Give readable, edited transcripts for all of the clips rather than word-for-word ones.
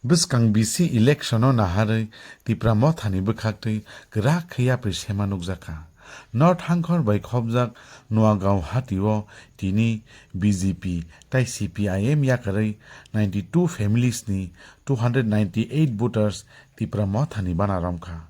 Biskang BC election on nahare tipra mothani bukhaktui grak khaya prisema nukjaka. North Hankor by Khobjak Noagaw Hatio Tini BJP Tai CPIM yakare 92 families ni 298 voters tipra mothani banaramkha.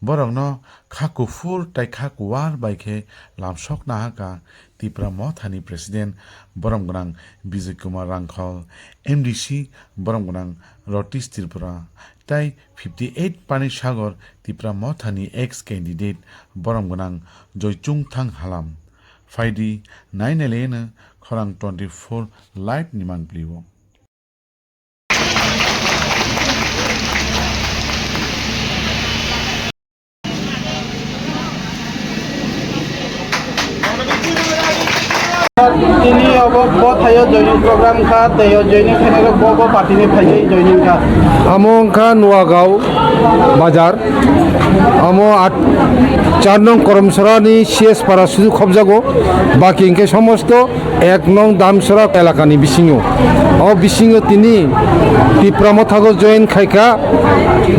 Borongno khaku full tai khaku war baikhe lamsok nahaka tipra mothani president boromgonang Vijay Kumar Rangkhal MDC boromgonang Rotis Tripura tai 58 Pani Sagar tipra mothani ex candidate boromgonang Joychung Thang Halam Faidi 9 khorang 24 light nimang pliwo ini bo thayo joining program kha tayo joining khane bo party ni thayo joining kha among kha Noagaw bazar amo 4 নং করমসরানি শেষ পাড়া শুধু খবজাগো বাকি ইনকে সমস্ত 1 নং দামসরা এলাকানি বিসিংও ও বিসিংও তিনি টিপ্রামথাগো join খাইকা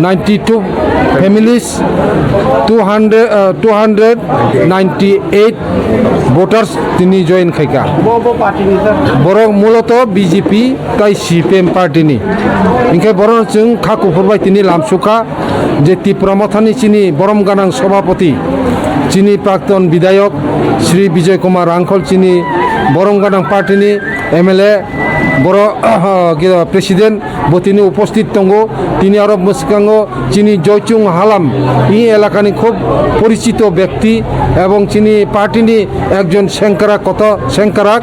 92 families 298 voters তিনি join খাইকা bo party ni sir বড় মূলত বিজেপি তাই সিপিএম পার্টি নি ইনকে বড় जों খাকুফুরবাই তিনি লামসুকা যে টিপ্রামথানি চিনি বরমগানাং সভাপতি চিনি প্রাক্তন বিধায়ক শ্রী বিজয় কুমার রাংখল চিনি বরমগানাং পার্টিনি এমএলএ বড় প্রেসিডেন্ট বতিনি উপস্থিত দঙ্গ তিনি আরব মুসকাঙ্গ চিনি জয়চুং হালাম এই এলাকানি খুব পরিচিত ব্যক্তি এবং চিনি পার্টিনি একজন সেঙ্কারাক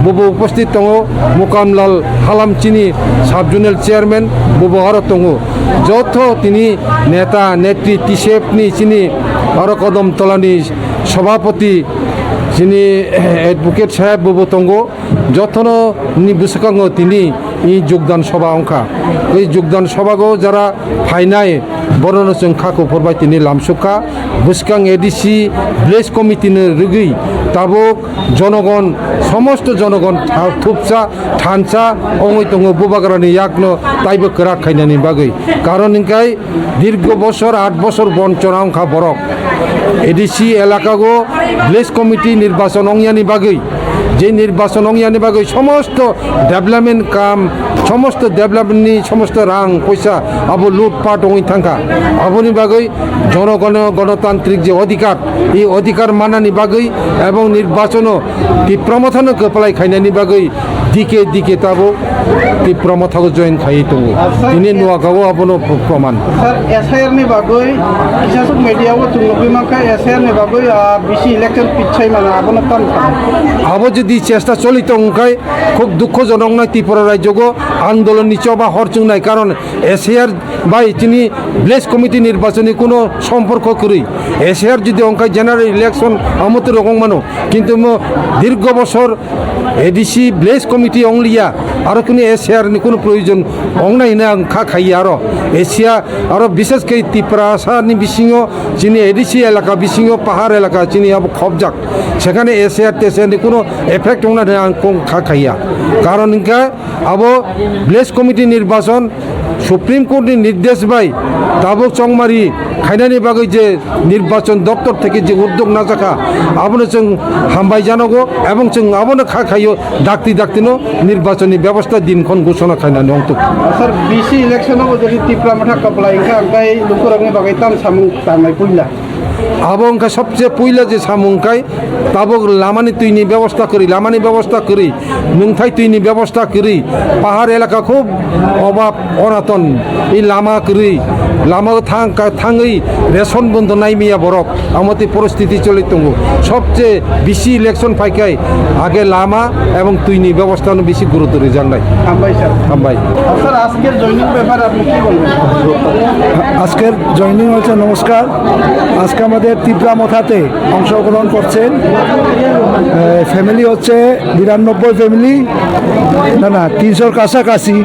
ববু উপস্থিত দঙ্গ মুকামলাল হালাম চিনি সাব জোনাল চেয়ারম্যান ববু আরো দঙ্গ যত তিনি নেতা নেত্রী টিসেপনি চিনি আরো কদম তলানি সভাপতি যিনি এডভোকেট সাহেব ববু তঙ্গ যতন বুসকাঙ্গ তিনি এই যোগদান সভা অংখা এই যোগদান সভাগো যারা ফাইনায় বরণচং খাকো ফরবাই তিনি লামসুকা বুসকাং এডিসি ভিলেজ কমিটিনি রুগী তাবক জনগণ সমস্ত জনগণ থুপসা ঠানসা অঙ্গই তঙ্গ বুবাগ্রানি ইয়াকনো তাইবো করা খাইনানি বাগৈ কারণ ইনকাই দীর্ঘ বছর 8 বছর বঞ্চনা অংখা বরক এডিসি এলাকাগো ভিলেজ কমিটি নির্বাচন অংয়ানি বাগৈ যে নির্বাচন অংয়ানি বাগৈ সমস্ত ডেভেলপমেন্ট কাম সমস্ত ডেভেলপমেন্টনি সমস্ত রাং পয়সা আবো লুটপাট অঙ্গই থাকা আবনি বাগৈ জনগণ গণতান্ত্রিক যে অধিকার এই অধিকার মানানি বাগৈ এবং নির্বাচন তীব্রমথানো কপালাই খাইনানি বাগৈ দিকে দিকে তাবো তীব্রমথাগো জয়েন খাই তো তিনি নোয়াগাও আবনো প্রমাণ sir SIR ni bagoi kisasuk media wo tunglobi maka SIR ni bagoi BC election pichai mana abono tan আবো যদি চেষ্টা চলিত অঙ্কায় খুব দুঃখজনক নয় ত্রিপুরা রাজ্যগো আন্দোলন নিচ বা হরচুং নাই কারণ এশিয়ার বাই তিনি ভিলেজ কমিটি নির্বাচনী কোনো সম্পর্ক করি এশিয়ার যদি অঙ্কায় জেনারেল ইলেকশন আমতো রকম মানো কিন্তু দীর্ঘ বছর এডিসি ভিলেজ কমিটি অংলিয়া আরো কোনো এশিয়ার কোনো প্রয়োজন অংনাই না খা খাই আরো এশিয়া আরো বিশেষ করে ত্রিপুরা আসানি বিসিংহ চিনি এডিসি এলাকা বিসিংহ পাহাড় এলাকা চিনি আবো খবজাক সেখানে এশিয়ার তেশিয়ার কোনো এফেক্ট ওনা খা খাইয়া কারণ ইনকা আবো ভিলেজ কমিটি নির্বাচন সুপ্রিম কোর্টের নির্দেশ বাই তাবক চংমারি খাইনানি বাগৈ যে নির্বাচন দপ্তর থেকে যে উদ্যোগ না থাকা আবনো जों হামবাই জানাগো এবং जों আবনো খা খাইও ডাকতিনো নির্বাচনী ব্যবস্থা দিনক্ষণ ঘোষণা খাইনানি অন্তক sir BC election wo jodi tipra matha kaplai kha gai lukurangni bagai tan samung tanai puila আবংকা সবচেয়ে পইলা যে সামুংকাই তাবক লামানি তুইনি ব্যবস্থা করি নুংথাই তুইনি ব্যবস্থা করি পাহাড় এলাকা খুব অভাব অনাতন এই লামা করি লামা থাঙ্গই রেশন বন্ধ নাইমিয়া বরক আমাদের পরিস্থিতি চলিত সবচেয়ে বেশি ইলেকশন ফাইকাই আগে লামা এবং তুইনি ব্যবস্থা বেশি গুরুত্ব জানাই ambai sir আমবাই sir আজকের joining ব্যাপারে আপনি কি বলবেন আজকের জয়েনিং হচ্ছে নমস্কার আজকে আমাদের আমাদের তীব্রামথাতে অংশগ্রহণ করছেন ফ্যামিলি হচ্ছে 92 ফ্যামিলি, না 300 কাছাকাছি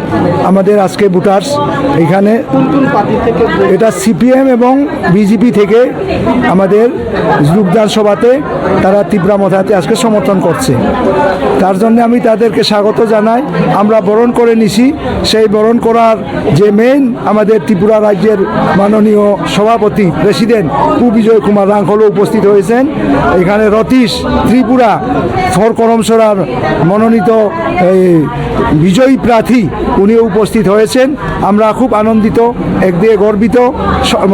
আমাদের আজকে ভোটার্স এখানে। কোন কোন পার্টি থেকে? এটা সিপিএম এবং বিজেপি থেকে আমাদের যোগদান সভাতে তারা তীব্রামথাতে আজকে সমর্থন করছে। তার জন্য আমি তাদেরকে স্বাগত জানাই। আমরা বরণ করে নিছি, সেই বরণ করার যে মেইন আমাদের ত্রিপুরা রাজ্যের মাননীয় সভাপতি প্রেসিডেন্ট পু বিজয় কুমার রাঙ্খল উপস্থিত হয়েছেন। এখানে রতীশ ত্রিপুরা ফর করমসরার মনোনীত বিজয়ী প্রার্থী উনিও উপস্থিত হয়েছেন। আমরা খুব আনন্দিত, একদিকে গর্বিত।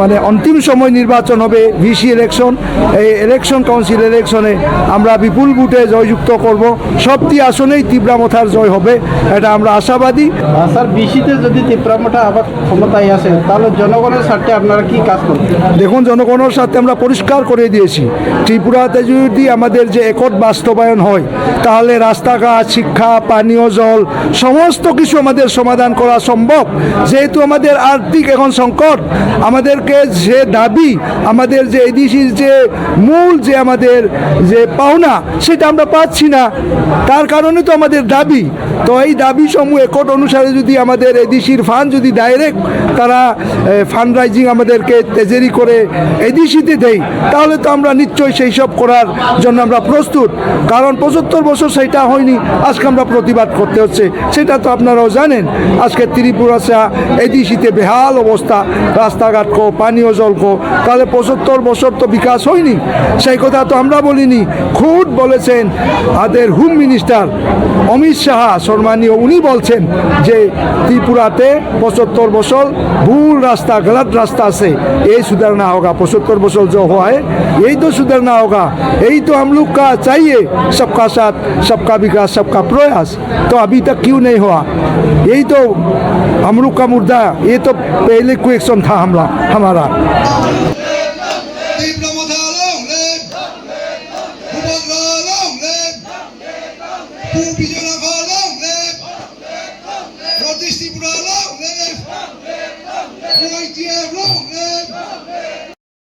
মানে অন্তিম সময় নির্বাচন হবে, ভিসি ইলেকশন, এই ইলেকশন কাউন্সিল ইলেকশনে আমরা বিপুল ভোটে জয়যুক্ত করব। সবটি আসনেই তীব্রামথার জয় হবে, এটা আমরা আশাবাদী। স্যার, বিসিতে যদি তীব্রামথা আবার ক্ষমতায় আসে তাহলে জনগণের স্বার্থে আপনারা কি কাজ করবেন? দেখুন, জনগণের সাথে আমরা পরিষ্কার করে দিয়েছি, ত্রিপুরাতে যদি আমাদের যে একট বাস্তবায়ন হয় তাহলে রাস্তাঘাট, শিক্ষা, পানীয় জল সমস্ত কিছু আমাদের সমাধান করা সম্ভব। যেহেতু আমাদের আর্থিক এখন সংকট, আমাদেরকে যে দাবি, আমাদের যে এডিসির যে মূল যে আমাদের যে পাওনা সেটা আমরা পাচ্ছি না, তার কারণে তো আমাদের দাবি। তো এই দাবি সমূহ একট অনুসারে যদি আমাদের এডিসির ফান্ড যদি ডাইরেক্ট তারা ফান্ড রাইজিং আমাদেরকে তেজেরি করে এডিসিতে দেয় তাহলে তো আমরা নিশ্চয়ই সেই সব করার জন্য আমরা প্রস্তুত। কারণ 75 বছর সেটা হয়নি, আজকে আমরা প্রতিবাদ করতে হচ্ছে, সেটা তো আপনারাও জানেন। আজকে ত্রিপুরা এডিসিতে বেহাল অবস্থা, রাস্তাঘাট কো, পানীয় জল কো, তাহলে 75 বছর তো বিকাশ হয়নি। সেই কথা তো আমরা বলিনি, খুদ বলেছেন আমাদের হোম মিনিস্টার অমিত শাহ সম্মানীয়, উনি বলছেন যে ত্রিপুরাতে 75 বছর ভুল রাস্তা, गलत रास्ता से ये सुधरना होगा। 75 बरस जो हुआ है यही तो सुधरना होगा। यही तो हम लोग का चाहिए, सबका साथ, सबका विकास, सबका प्रयास। तो अभी तक क्यों नहीं हुआ? यही तो हम लोग का मुद्दा, ये तो पहले क्वेश्चन था हमारा। Rotishti Bralong,